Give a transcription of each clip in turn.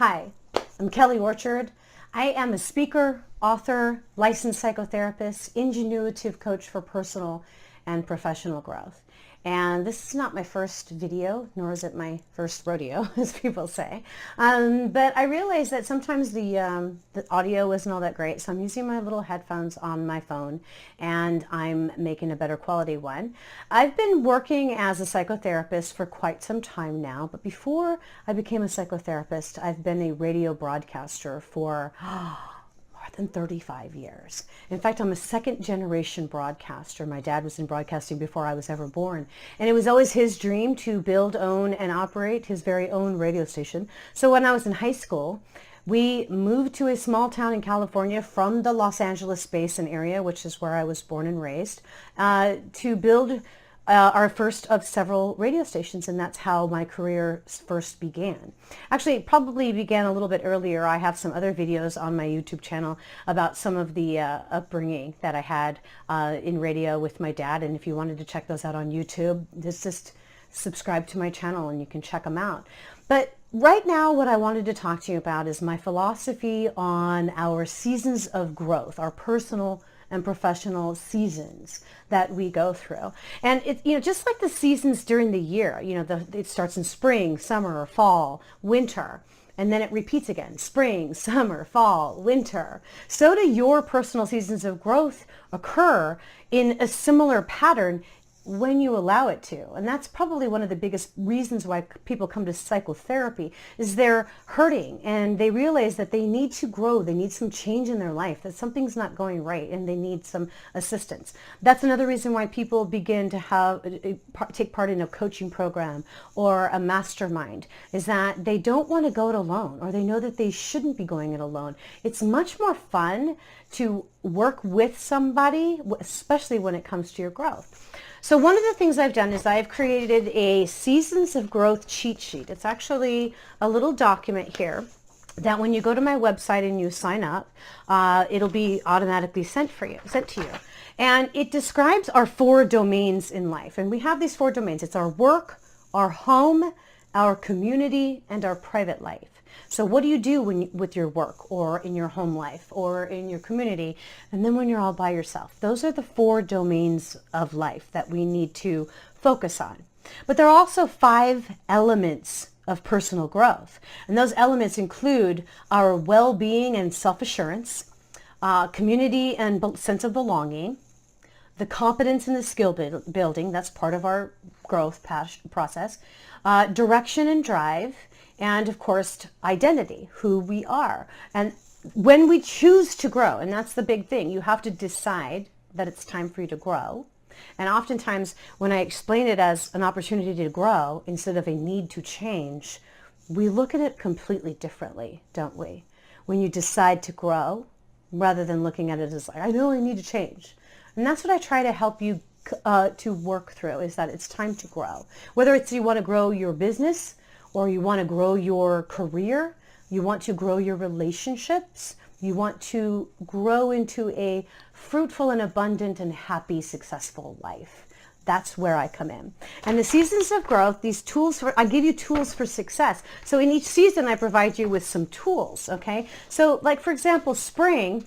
Hi, I'm Kelly Orchard. I am a speaker, author, licensed psychotherapist, ingenuitive coach for personal and professional growth. And this is not my first video, nor is it my first rodeo, as people say. But I realized that sometimes the audio isn't all that great, so I'm using my little headphones on my phone, and I'm making a better quality one. I've been working as a psychotherapist for quite some time now, but before I became a psychotherapist, I've been a radio broadcaster for more than 35 years. In fact, I'm a second generation broadcaster. My dad was in broadcasting before I was ever born. And it was always his dream to build, own, and operate his very own radio station. So when I was in high school, we moved to a small town in California from the Los Angeles basin area, which is where I was born and raised, to build our first of several radio stations, and that's how my career first began. Actually, it probably began a little bit earlier. I have some other videos on my YouTube channel about some of the upbringing that I had in radio with my dad, and if you wanted to check those out on YouTube, just subscribe to my channel and you can check them out. But right now, what I wanted to talk to you about is my philosophy on our seasons of growth, our personal and professional seasons that we go through. And just like the seasons during the year, it starts in spring, summer, fall, winter, and then it repeats again, spring, summer, fall, winter. So do your personal seasons of growth occur in a similar pattern when you allow it to. And that's probably one of the biggest reasons why people come to psychotherapy, is they're hurting and they realize that they need to grow, they need some change in their life, that something's not going right and they need some assistance. That's another reason why people begin to take part in a coaching program or a mastermind, is that they don't want to go it alone, or they know that they shouldn't be going it alone. It's much more fun to work with somebody, especially when it comes to your growth. So one of the things I've done is I've created a Seasons of Growth cheat sheet. It's actually a little document here that when you go to my website and you sign up, it'll be automatically sent to you. And it describes our 4 domains in life. And we have these 4 domains. It's our work, our home, our community, and our private life. So what do you do with your work, or in your home life, or in your community, and then when you're all by yourself? Those are the 4 domains of life that we need to focus on. But there are also 5 elements of personal growth. And those elements include our well-being and self-assurance, community and sense of belonging, the competence and the skill building, that's part of our growth process, direction and drive, and of course, identity, who we are. And when we choose to grow, and that's the big thing, you have to decide that it's time for you to grow. And oftentimes, when I explain it as an opportunity to grow instead of a need to change, we look at it completely differently, don't we? When you decide to grow, rather than looking at it as like, I know I need to change. And that's what I try to help you to work through, is that it's time to grow. Whether it's you want to grow your business, or you want to grow your career, you want to grow your relationships, you want to grow into a fruitful and abundant and happy, successful life. That's where I come in. And the Seasons of Growth, these tools, I give you tools for success. So in each season, I provide you with some tools, okay? So like, for example, spring,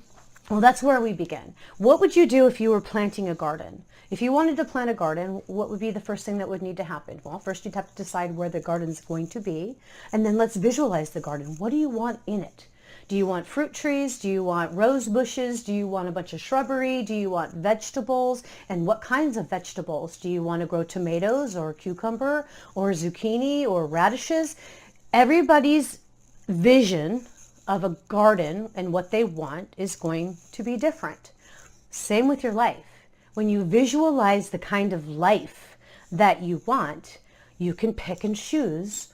well, that's where we begin. What would you do if you were planting a garden? If you wanted to plant a garden, what would be the first thing that would need to happen? Well, first you'd have to decide where the garden is going to be, and then let's visualize the garden. What do you want in it? Do you want fruit trees? Do you want rose bushes? Do you want a bunch of shrubbery? Do you want vegetables? And what kinds of vegetables? Do you want to grow tomatoes or cucumber or zucchini or radishes? Everybody's vision of a garden and what they want is going to be different. Same with your life. When you visualize the kind of life that you want, you can pick and choose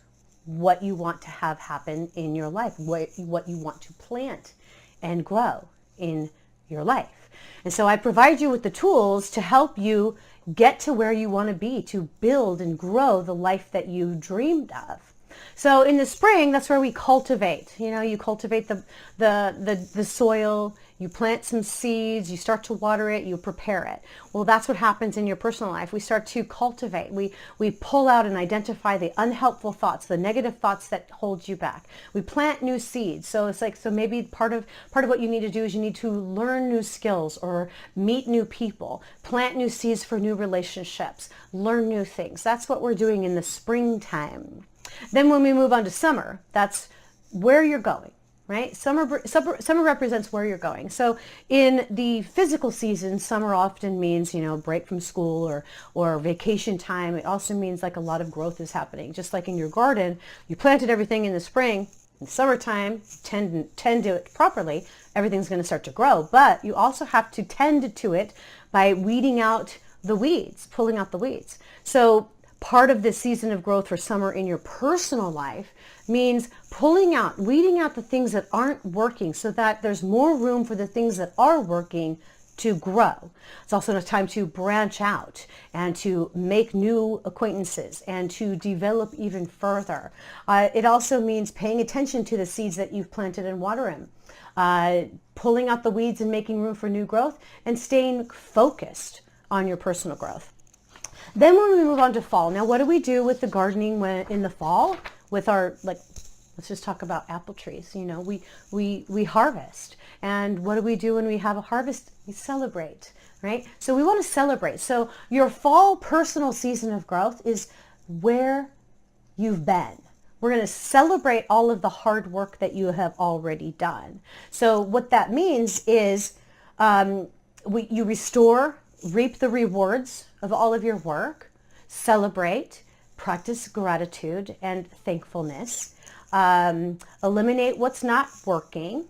what you want to have happen in your life, what you want to plant and grow in your life. And so I provide you with the tools to help you get to where you want to be, to build and grow the life that you dreamed of. So in the spring, that's where we cultivate. You know, you cultivate the soil, you plant some seeds, you start to water it, you prepare it. Well, that's what happens in your personal life. We start to cultivate. We pull out and identify the unhelpful thoughts, the negative thoughts that hold you back. We plant new seeds. So it's like, so maybe part of what you need to do is you need to learn new skills or meet new people, plant new seeds for new relationships, learn new things. That's what we're doing in the springtime. Then when we move on to summer, that's where you're going. Right? Summer represents where you're going. So in the physical season, summer often means, you know, break from school or vacation time. It also means like a lot of growth is happening. Just like in your garden, you planted everything in the spring. In summertime, tend to it properly, everything's going to start to grow. But you also have to tend to it by weeding out the weeds, pulling out the weeds. So part of this season of growth for summer in your personal life means weeding out the things that aren't working so that there's more room for the things that are working to grow. It's also a time to branch out and to make new acquaintances and to develop even further. It also means paying attention to the seeds that you've planted and watering, pulling out the weeds and making room for new growth, and staying focused on your personal growth. Then when we move on to fall, now what do we do with the gardening in the fall? With our, let's just talk about apple trees. You know, we harvest. And what do we do when we have a harvest? We celebrate, right? So we want to celebrate. So your fall personal season of growth is where you've been. We're going to celebrate all of the hard work that you have already done. So what that means is you reap the rewards of all of your work, celebrate, practice gratitude and thankfulness, eliminate what's not working,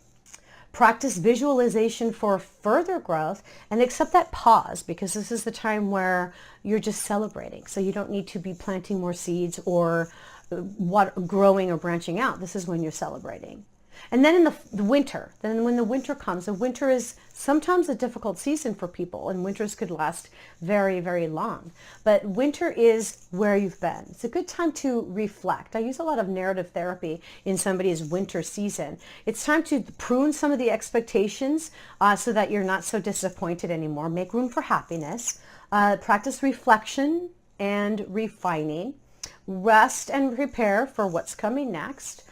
practice visualization for further growth, and accept that pause, because this is the time where you're just celebrating. So you don't need to be planting more seeds or growing or branching out. This is when you're celebrating. And then in the winter, then when the winter comes, the winter is sometimes a difficult season for people, and winters could last very, very long. But winter is where you've been. It's a good time to reflect. I use a lot of narrative therapy in somebody's winter season. It's time to prune some of the expectations so that you're not so disappointed anymore. Make room for happiness. Practice reflection and refining. Rest and prepare for what's coming next.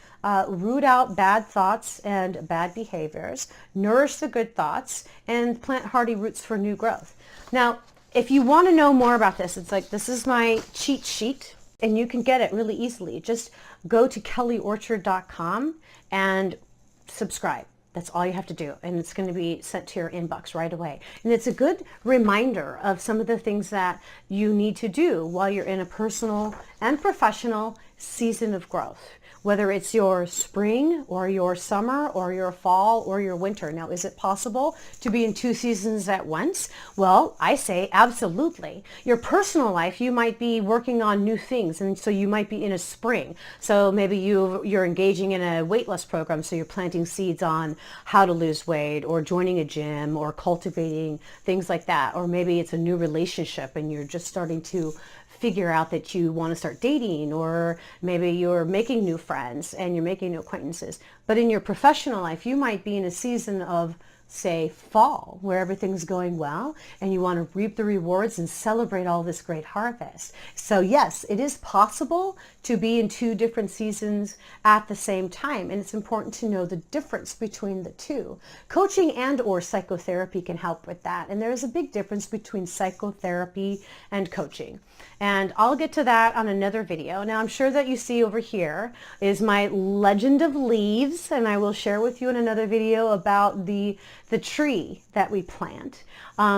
Root out bad thoughts and bad behaviors, nourish the good thoughts, and plant hardy roots for new growth. Now, if you want to know more about this, it's like, this is my cheat sheet, and you can get it really easily. Just go to kellyorchard.com and subscribe. That's all you have to do, and it's going to be sent to your inbox right away. And it's a good reminder of some of the things that you need to do while you're in a personal and professional season of growth, whether it's your spring or your summer or your fall or your winter. Now, is it possible to be in two seasons at once? Well, I say absolutely. Your personal life, you might be working on new things, and so you might be in a spring. So maybe you're engaging in a weight loss program, so you're planting seeds on how to lose weight, or joining a gym, or cultivating things like that. Or maybe it's a new relationship and you're just starting to figure out that you want to start dating, or maybe you're making new friends and you're making new acquaintances. But in your professional life, you might be in a season of, say, fall, where everything's going well and you want to reap the rewards and celebrate all this great harvest. So yes, it is possible to be in two different seasons at the same time, and it's important to know the difference between the two. Coaching and or psychotherapy can help with that, and there is a big difference between psychotherapy and coaching. And I'll get to that on another video. Now, I'm sure that you see over here is my legend of leaves, and I will share with you in another video about the tree that we plant,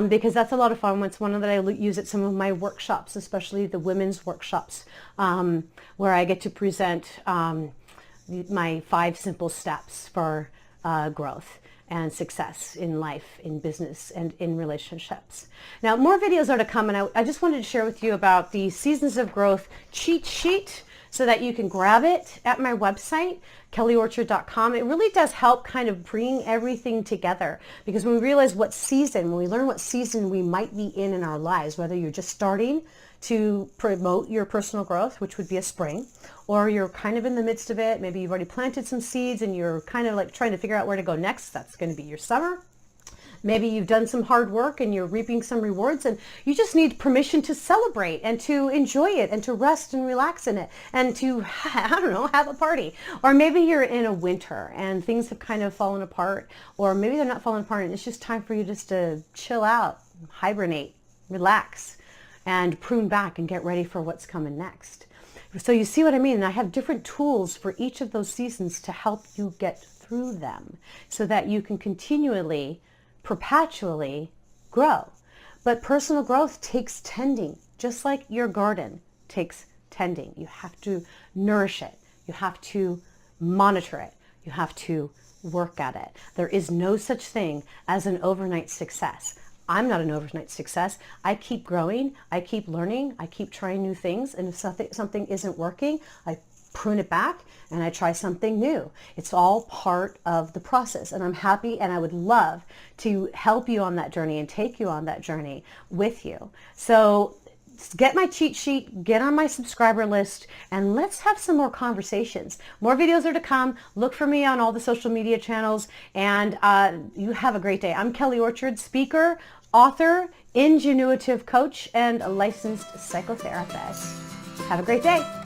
because that's a lot of fun. It's one that I use at some of my workshops, especially the women's workshops, where I get to present my 5 simple steps for growth and success in life, in business, and in relationships. Now, more videos are to come, and I just wanted to share with you about the Seasons of Growth cheat sheet so that you can grab it at my website, kellyorchard.com. It really does help kind of bring everything together, because when we realize when we learn what season we might be in our lives, whether you're just starting to promote your personal growth, which would be a spring, or you're kind of in the midst of it. Maybe you've already planted some seeds and you're kind of like trying to figure out where to go next. That's going to be your summer. Maybe you've done some hard work and you're reaping some rewards and you just need permission to celebrate and to enjoy it and to rest and relax in it and to, I don't know, have a party. Or maybe you're in a winter and things have kind of fallen apart, or maybe they're not falling apart and it's just time for you just to chill out, hibernate, relax, and prune back and get ready for what's coming next. So you see what I mean? And I have different tools for each of those seasons to help you get through them so that you can continually, perpetually grow. But personal growth takes tending, just like your garden takes tending. You have to nourish it. You have to monitor it. You have to work at it. There is no such thing as an overnight success. I'm not an overnight success. I keep growing. I keep learning. I keep trying new things. And if something isn't working, I prune it back and I try something new. It's all part of the process, and I'm happy and I would love to help you on that journey and take you on that journey with you. So get my cheat sheet, get on my subscriber list, and let's have some more conversations. More videos are to come. Look for me on all the social media channels, and you have a great day. I'm Kelly Orchard, speaker, author, ingenuitive coach, and a licensed psychotherapist. Have a great day.